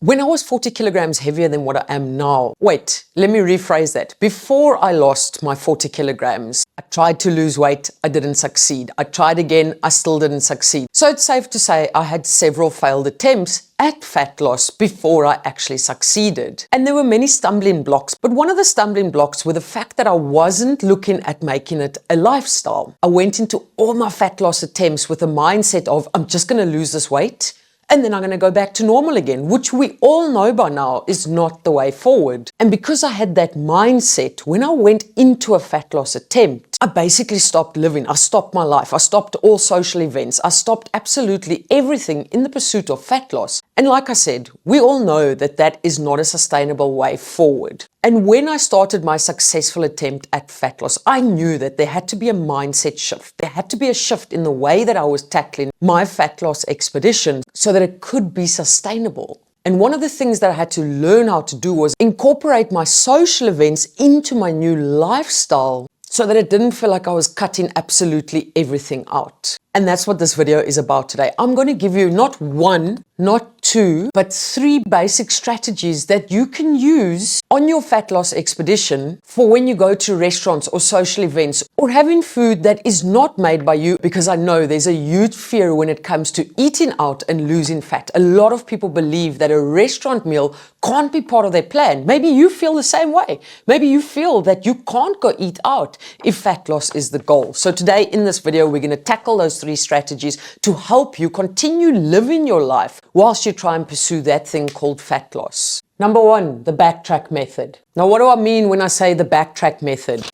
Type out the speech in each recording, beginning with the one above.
When I was 40 kilograms heavier than what I am now, wait, let me rephrase that. Before I lost my 40 kilograms, I tried to lose weight, I didn't succeed. I tried again, I still didn't succeed. So it's safe to say I had several failed attempts at fat loss before I actually succeeded. And there were many stumbling blocks, but one of the stumbling blocks were the fact that I wasn't looking at making it a lifestyle. I went into all my fat loss attempts with a mindset of, I'm just going to lose this weight, and then I'm going to go back to normal again, which we all know by now is not the way forward. And because I had that mindset, when I went into a fat loss attempt, I basically stopped living. I stopped my life. I stopped all social events. I stopped absolutely everything in the pursuit of fat loss. And like I said, we all know that that is not a sustainable way forward. And when I started my successful attempt at fat loss, I knew that there had to be a mindset shift. There had to be a shift in the way that I was tackling my fat loss expedition so that it could be sustainable. And one of the things that I had to learn how to do was incorporate my social events into my new lifestyle so that it didn't feel like I was cutting absolutely everything out. And that's what this video is about today. I'm going to give you not one, not two, but 3 basic strategies that you can use on your fat loss expedition for when you go to restaurants or social events or having food that is not made by you, because I know there's a huge fear when it comes to eating out and losing fat. A lot of people believe that a restaurant meal can't be part of their plan. Maybe you feel the same way. Maybe you feel that you can't go eat out if fat loss is the goal. So today in this video, we're going to tackle those 3 strategies to help you continue living your life whilst you try and pursue that thing called fat loss. Number 1, the backtrack method. Now, what do I mean when I say the backtrack method?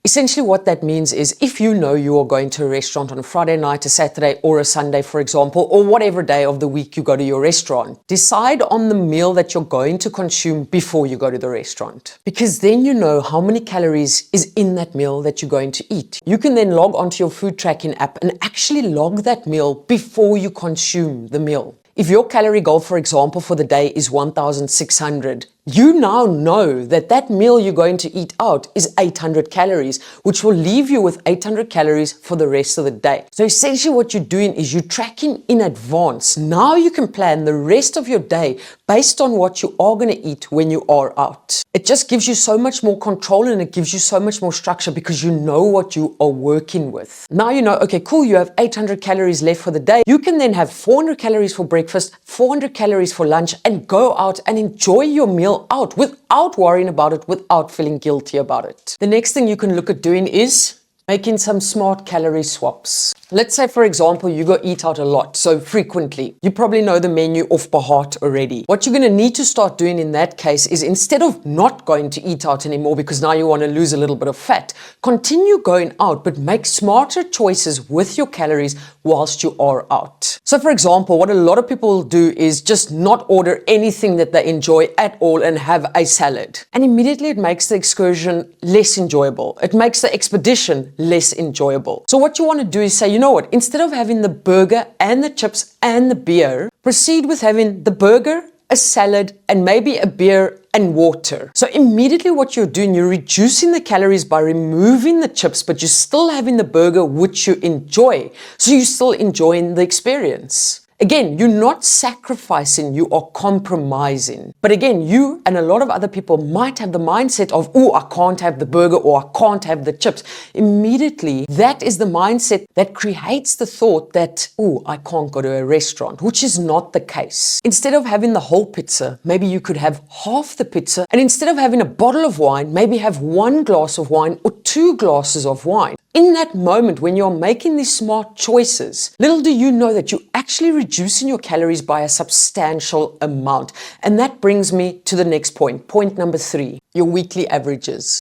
Essentially what that means is if you know you are going to a restaurant on a Friday night, a Saturday or a Sunday, for example, or whatever day of the week you go to your restaurant, decide on the meal that you're going to consume before you go to the restaurant. Because then you know how many calories is in that meal that you're going to eat. You can then log onto your food tracking app and actually log that meal before you consume the meal. If your calorie goal, for example, for the day is 1,600, you now know that that meal you're going to eat out is 800 calories, which will leave you with 800 calories for the rest of the day. So essentially what you're doing is you're tracking in advance. Now you can plan the rest of your day based on what you are going to eat when you are out. It just gives you so much more control and it gives you so much more structure because you know what you are working with. Now you know, okay, cool, you have 800 calories left for the day. You can then have 400 calories for breakfast, 400 calories for lunch, and go out and enjoy your meal out without worrying about it, without feeling guilty about it. The next thing you can look at doing is making some smart calorie swaps. Let's say, for example, you go eat out a lot, so frequently. You probably know the menu off by heart already. What you're going to need to start doing in that case is instead of not going to eat out anymore because now you want to lose a little bit of fat, continue going out, but make smarter choices with your calories whilst you are out. So for example, what a lot of people will do is just not order anything that they enjoy at all and have a salad. And immediately it makes the excursion less enjoyable. It makes the expedition less enjoyable. So what you want to do is say, you know what, instead of having the burger and the chips and the beer, proceed with having the burger, a salad, and maybe a beer and water. So immediately what you're doing, you're reducing the calories by removing the chips, but you're still having the burger, which you enjoy. So you're still enjoying the experience. Again, you're not sacrificing, you are compromising. But again, you and a lot of other people might have the mindset of, oh, I can't have the burger or I can't have the chips. Immediately, that is the mindset that creates the thought that, oh, I can't go to a restaurant, which is not the case. Instead of having the whole pizza, maybe you could have half the pizza. And instead of having a bottle of wine, maybe have 1 glass of wine or 2 glasses of wine. In that moment, when you're making these smart choices, little do you know that you're actually reducing your calories by a substantial amount. And that brings me to the next point. Point number 3, your weekly averages.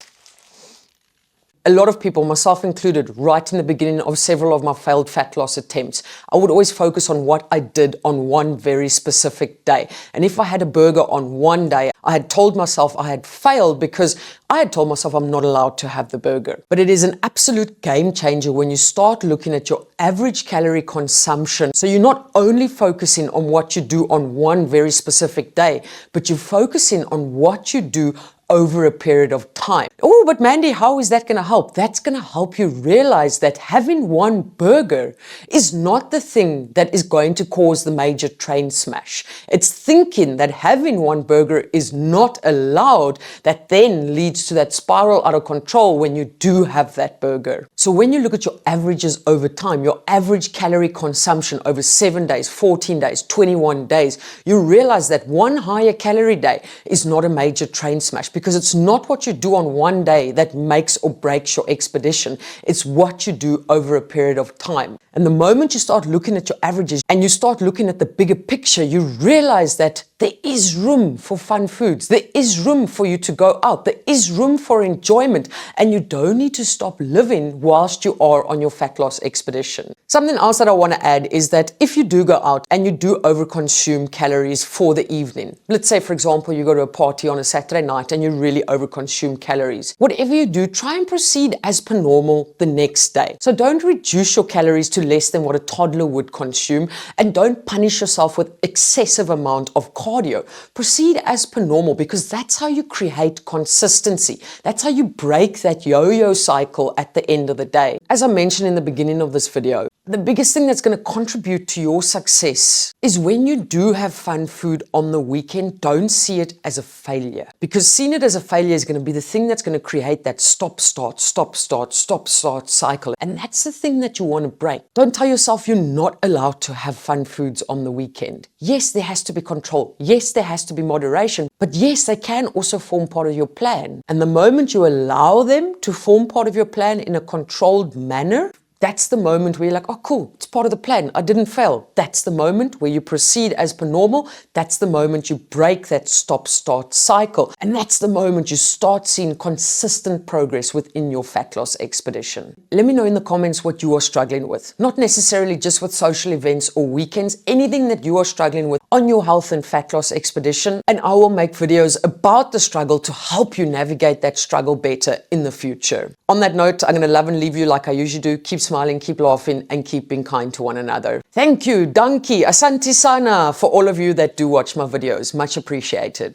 A lot of people, myself included, right in the beginning of several of my failed fat loss attempts, I would always focus on what I did on one very specific day. And if I had a burger on one day, I had told myself I had failed because I had told myself I'm not allowed to have the burger. But it is an absolute game changer when you start looking at your average calorie consumption. So you're not only focusing on what you do on one very specific day, but you're focusing on what you do over a period of time. Oh, but Mandy, how is that going to help? That's going to help you realize that having one burger is not the thing that is going to cause the major train smash. It's thinking that having one burger is not allowed that then leads to that spiral out of control when you do have that burger. So when you look at your averages over time, your average calorie consumption over 7 days, 14 days, 21 days, you realize that one higher calorie day is not a major train smash, because it's not what you do on one day that makes or breaks your expedition. It's what you do over a period of time. And the moment you start looking at your averages and you start looking at the bigger picture, you realize that there is room for fun foods. There is room for you to go out. There is room for enjoyment. And you don't need to stop living whilst you are on your fat loss expedition. Something else that I want to add is that if you do go out and you do overconsume calories for the evening, let's say, for example, you go to a party on a Saturday night and you really overconsume calories. Whatever you do, try and proceed as per normal the next day. So don't reduce your calories to less than what a toddler would consume, and don't punish yourself with excessive amount of cardio. Proceed as per normal, because that's how you create consistency. That's how you break that yo-yo cycle at the end of the day. As I mentioned in the beginning of this video, the biggest thing that's going to contribute to your success is when you do have fun food on the weekend, don't see it as a failure. Because seeing it as a failure is going to be the thing that's going to create that stop-start cycle. And that's the thing that you want to break. Don't tell yourself you're not allowed to have fun foods on the weekend. Yes, there has to be control. Yes, there has to be moderation. But yes, they can also form part of your plan. And the moment you allow them to form part of your plan in a controlled manner, that's the moment where you're like, oh, cool, it's part of the plan. I didn't fail. That's the moment where you proceed as per normal. That's the moment you break that stop-start cycle. And that's the moment you start seeing consistent progress within your fat loss expedition. Let me know in the comments what you are struggling with. Not necessarily just with social events or weekends, anything that you are struggling with on your health and fat loss expedition. And I will make videos about the struggle to help you navigate that struggle better in the future. On that note, I'm going to love and leave you like I usually do. Keep smiling, keep laughing, and keep being kind to one another. Thank you, Danki, Asante Sana, for all of you that do watch my videos. Much appreciated.